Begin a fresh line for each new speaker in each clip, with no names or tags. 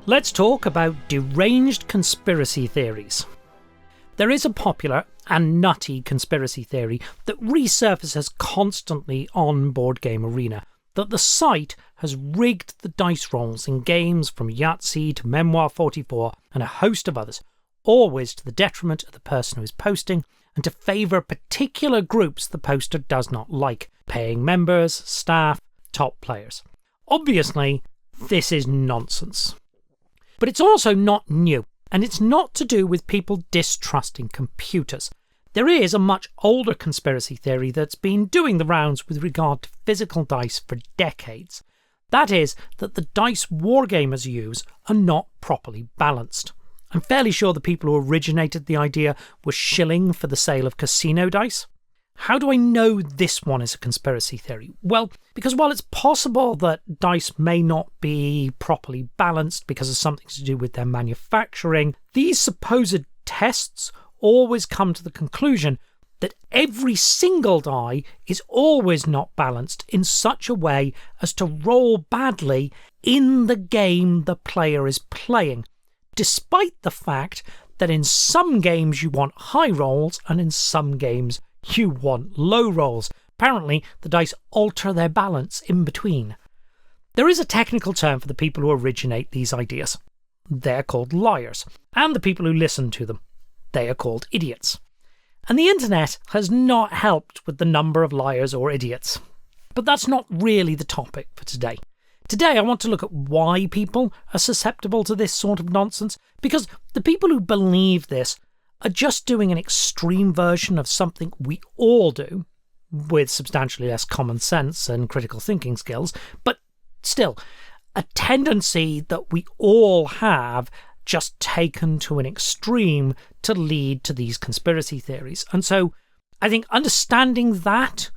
Let's talk about deranged conspiracy theories. There is a popular and nutty conspiracy theory that resurfaces constantly on Board Game Arena, that the site has rigged the dice rolls in games from Yahtzee to Memoir 44 and a host of others, always to the detriment of the person who is posting and to favour particular groups the poster does not like: paying members, staff, top players. Obviously, this is nonsense. But it's also not new, and it's not to do with people distrusting computers. There is a much older conspiracy theory that's been doing the rounds with regard to physical dice for decades. That is, that the dice wargamers use are not properly balanced. I'm fairly sure the people who originated the idea were shilling for the sale of casino dice. How do I know this one is a conspiracy theory? Well, because while it's possible that dice may not be properly balanced because of something to do with their manufacturing, these supposed tests always come to the conclusion that every single die is always not balanced in such a way as to roll badly in the game the player is playing, despite the fact that in some games you want high rolls and in some games you want low rolls. Apparently, the dice alter their balance in between. There is a technical term for the people who originate these ideas. They're called liars, and the people who listen to them, they are called idiots. And the internet has not helped with the number of liars or idiots. But that's not really the topic for today. Today I want to look at why people are susceptible to this sort of nonsense, because the people who believe this are just doing an extreme version of something we all do, with substantially less common sense and critical thinking skills, but still, a tendency that we all have, just taken to an extreme to lead to these conspiracy theories. And so I think understanding that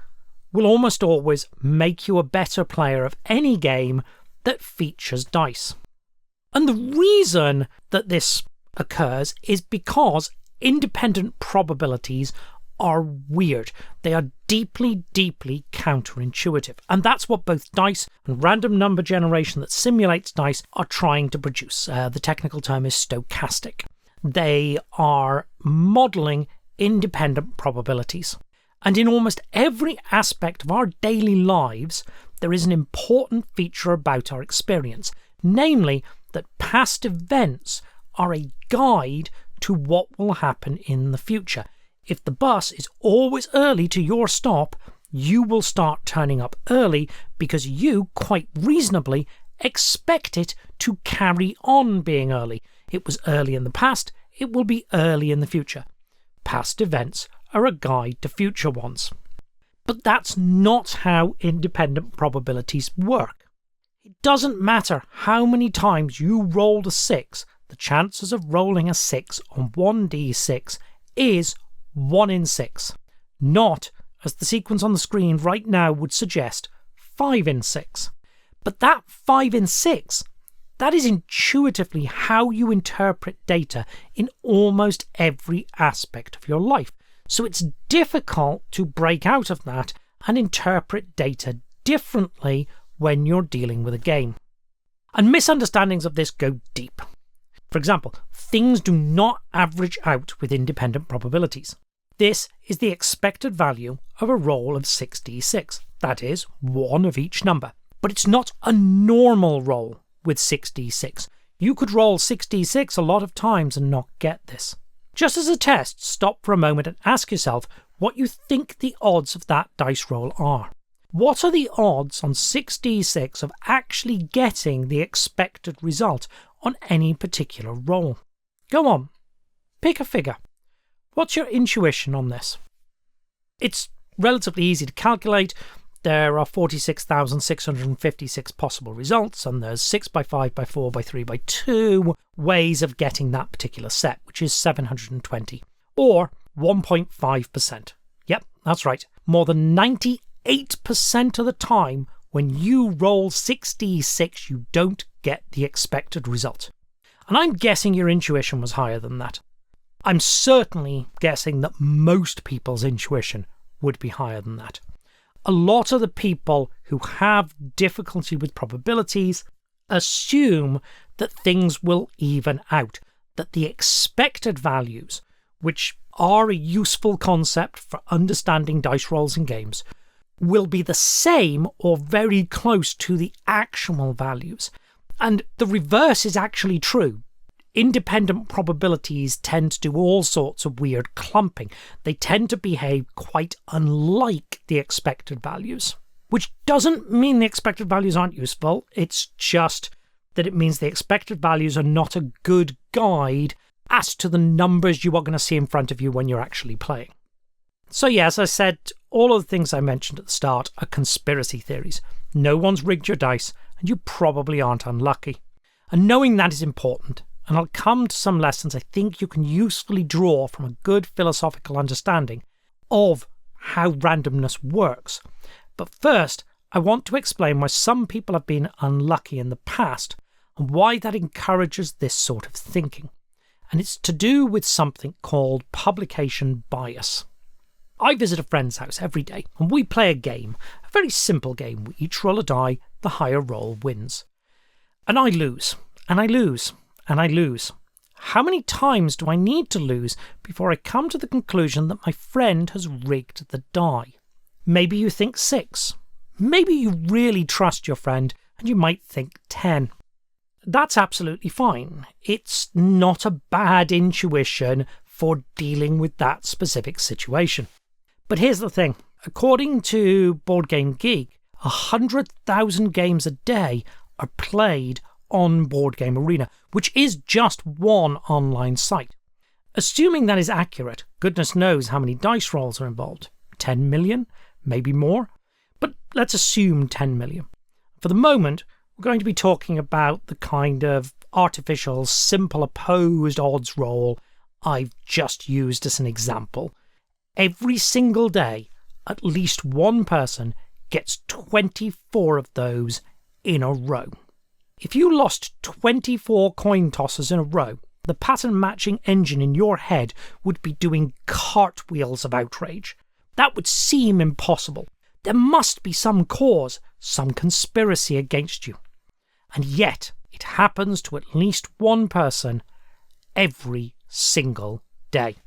will almost always make you a better player of any game that features dice. And the reason that this occurs is because independent probabilities are weird. They are deeply, deeply counterintuitive. And that's what both dice and random number generation that simulates dice are trying to produce. The technical term is stochastic. They are modelling independent probabilities. And in almost every aspect of our daily lives, there is an important feature about our experience, namely that past events are a guide to what will happen in the future. If the bus is always early to your stop, you will start turning up early because you, quite reasonably, expect it to carry on being early. It was early in the past, it will be early in the future. Past events are a guide to future ones. But that's not how independent probabilities work. It doesn't matter how many times you rolled a 6, the chances of rolling a 6 on 1d6 is 1 in 6. Not, as the sequence on the screen right now would suggest, 5 in 6. But that 5 in 6, that is intuitively how you interpret data in almost every aspect of your life. So it's difficult to break out of that and interpret data differently when you're dealing with a game. And misunderstandings of this go deep. For example, things do not average out with independent probabilities. This is the expected value of a roll of 6d6, that is, one of each number. But it's not a normal roll with 6d6. You could roll 6d6 a lot of times and not get this. Just as a test, stop for a moment and ask yourself what you think the odds of that dice roll are. What are the odds on 6d6 of actually getting the expected result on any particular roll? Go on, pick a figure. What's your intuition on this? It's relatively easy to calculate. There are 46,656 possible results, and there's 6 by 5 by 4 by 3 by 2 ways of getting that particular set, which is 720, or 1.5%. Yep, that's right. More than 98% of the time, when you roll 6d6, you don't get the expected result. And I'm guessing your intuition was higher than that. I'm certainly guessing that most people's intuition would be higher than that. A lot of the people who have difficulty with probabilities assume that things will even out, that the expected values, which are a useful concept for understanding dice rolls in games, will be the same or very close to the actual values. And the reverse is actually true. Independent probabilities tend to do all sorts of weird clumping. They tend to behave quite unlike the expected values, which doesn't mean the expected values aren't useful. It's just that it means the expected values are not a good guide as to the numbers you are going to see in front of you when you're actually playing. So yeah, as I said, all of the things I mentioned at the start are conspiracy theories. No one's rigged your dice, and you probably aren't unlucky. And knowing that is important, and I'll come to some lessons I think you can usefully draw from a good philosophical understanding of how randomness works. But first, I want to explain why some people have been unlucky in the past, and why that encourages this sort of thinking. And it's to do with something called publication bias. I visit a friend's house every day, and we play a game, a very simple game. We each roll a die, the higher roll wins. And I lose, and I lose, and I lose. How many times do I need to lose before I come to the conclusion that my friend has rigged the die? Maybe you think 6. Maybe you really trust your friend, and you might think 10. That's absolutely fine. It's not a bad intuition for dealing with that specific situation. But here's the thing. According to Board Game Geek, 100,000 games a day are played on Board Game Arena, which is just one online site. Assuming that is accurate, goodness knows how many dice rolls are involved. 10 million? Maybe more? But let's assume 10 million. For the moment, we're going to be talking about the kind of artificial, simple opposed odds roll I've just used as an example. Every single day, at least one person gets 24 of those in a row. If you lost 24 coin tosses in a row, the pattern matching engine in your head would be doing cartwheels of outrage. That would seem impossible. There must be some cause, some conspiracy against you. And yet, it happens to at least one person every single day.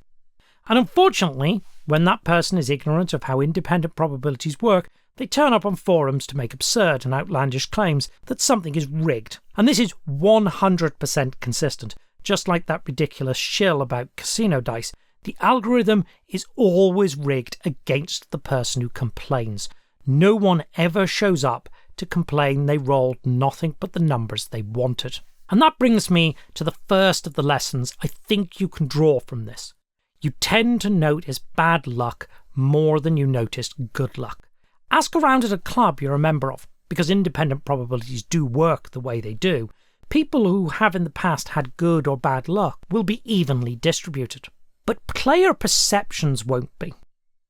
And unfortunately, when that person is ignorant of how independent probabilities work, they turn up on forums to make absurd and outlandish claims that something is rigged. And this is 100% consistent. Just like that ridiculous shill about casino dice, the algorithm is always rigged against the person who complains. No one ever shows up to complain they rolled nothing but the numbers they wanted. And that brings me to the first of the lessons I think you can draw from this. You tend to notice bad luck more than you noticed good luck. Ask around at a club you're a member of, because independent probabilities do work the way they do. People who have in the past had good or bad luck will be evenly distributed. But player perceptions won't be.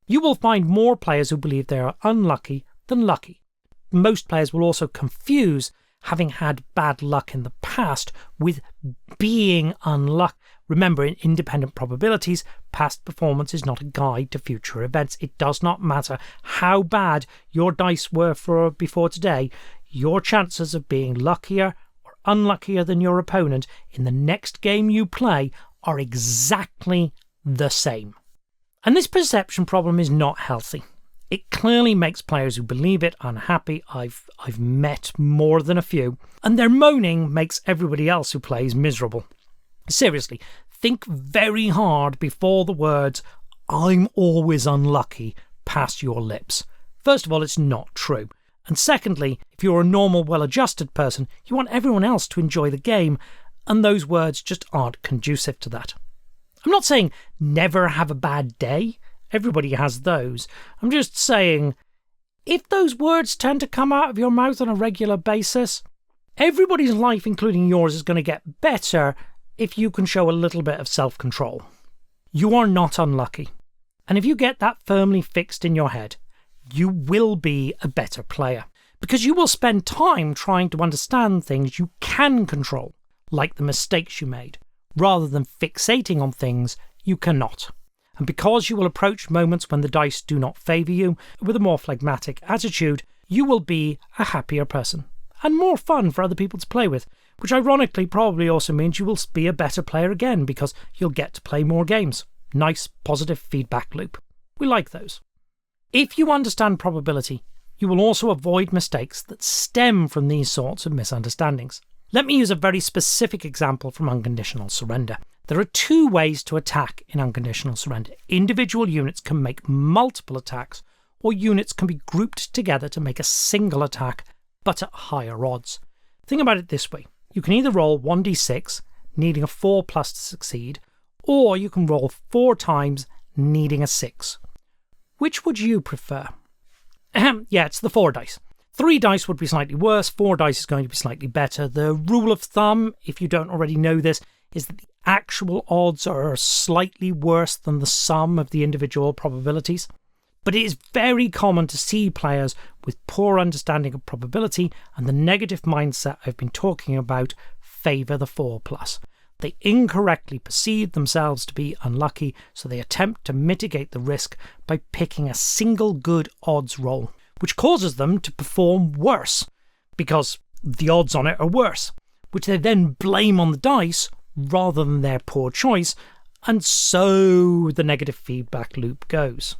You will find more players who believe they are unlucky than lucky. Most players will also confuse having had bad luck in the past with being unlucky. Remember, in independent probabilities, past performance is not a guide to future events. It does not matter how bad your dice were before today, your chances of being luckier or unluckier than your opponent in the next game you play are exactly the same. And this perception problem is not healthy. It clearly makes players who believe it unhappy. I've met more than a few. And their moaning makes everybody else who plays miserable. Seriously, think very hard before the words, "I'm always unlucky," pass your lips. First of all, it's not true. And secondly, if you're a normal, well-adjusted person, you want everyone else to enjoy the game, and those words just aren't conducive to that. I'm not saying never have a bad day. Everybody has those. I'm just saying, if those words tend to come out of your mouth on a regular basis, everybody's life, including yours, is going to get better if you can show a little bit of self-control. You are not unlucky. And if you get that firmly fixed in your head, you will be a better player. Because you will spend time trying to understand things you can control, like the mistakes you made, rather than fixating on things you cannot. And because you will approach moments when the dice do not favour you with a more phlegmatic attitude, you will be a happier person. and more fun for other people to play with, which ironically probably also means you will be a better player again because you'll get to play more games. Nice, positive feedback loop. We like those. If you understand probability, you will also avoid mistakes that stem from these sorts of misunderstandings. Let me use a very specific example from unconditional surrender. There are two ways to attack in unconditional surrender. Individual units can make multiple attacks, or units can be grouped together to make a single attack, but at higher odds. Think about it this way. You can either roll 1d6, needing a 4+ to succeed, or you can roll 4 times, needing a 6. Which would you prefer? Yeah, it's the 4 dice. 3 dice would be slightly worse, 4 dice is going to be slightly better. The rule of thumb, if you don't already know this, is that the actual odds are slightly worse than the sum of the individual probabilities. But it is very common to see players with poor understanding of probability and the negative mindset I've been talking about favour the 4+. They incorrectly perceive themselves to be unlucky, so they attempt to mitigate the risk by picking a single good odds roll, which causes them to perform worse, because the odds on it are worse, which they then blame on the dice rather than their poor choice, and so the negative feedback loop goes.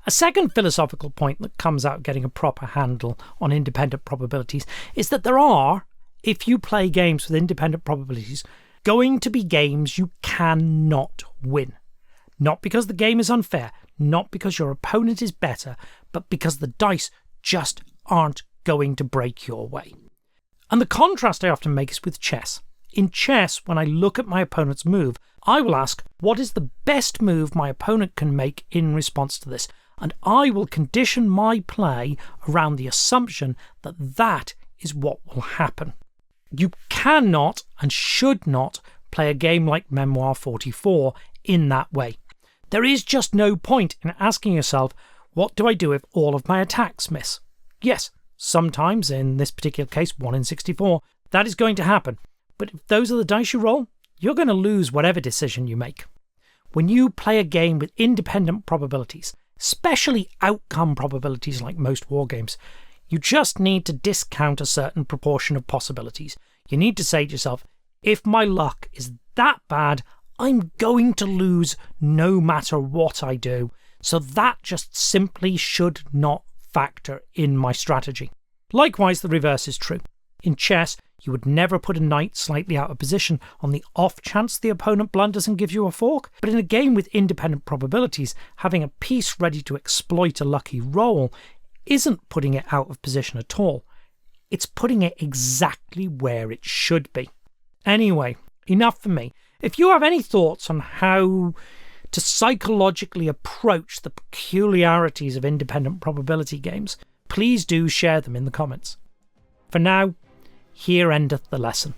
A second philosophical point that comes out of getting a proper handle on independent probabilities is that there are, if you play games with independent probabilities, going to be games you cannot win. Not because the game is unfair, not because your opponent is better, but because the dice just aren't going to break your way. And the contrast I often make is with chess. In chess, when I look at my opponent's move, I will ask, what is the best move my opponent can make in response to this? And I will condition my play around the assumption that that is what will happen. You cannot and should not play a game like Memoir 44 in that way. There is just no point in asking yourself, what do I do if all of my attacks miss? Yes, sometimes, in this particular case, 1 in 64, that is going to happen. But if those are the dice you roll, you're going to lose whatever decision you make. When you play a game with independent probabilities, especially outcome probabilities like most war games, you just need to discount a certain proportion of possibilities. You need to say to yourself, if my luck is that bad, I'm going to lose no matter what I do. So that just simply should not factor in my strategy. Likewise, the reverse is true. In chess, you would never put a knight slightly out of position on the off chance the opponent blunders and gives you a fork. But in a game with independent probabilities, having a piece ready to exploit a lucky roll isn't putting it out of position at all. It's putting it exactly where it should be. Anyway, enough for me. If you have any thoughts on how to psychologically approach the peculiarities of independent probability games, please do share them in the comments. For now, here endeth the lesson.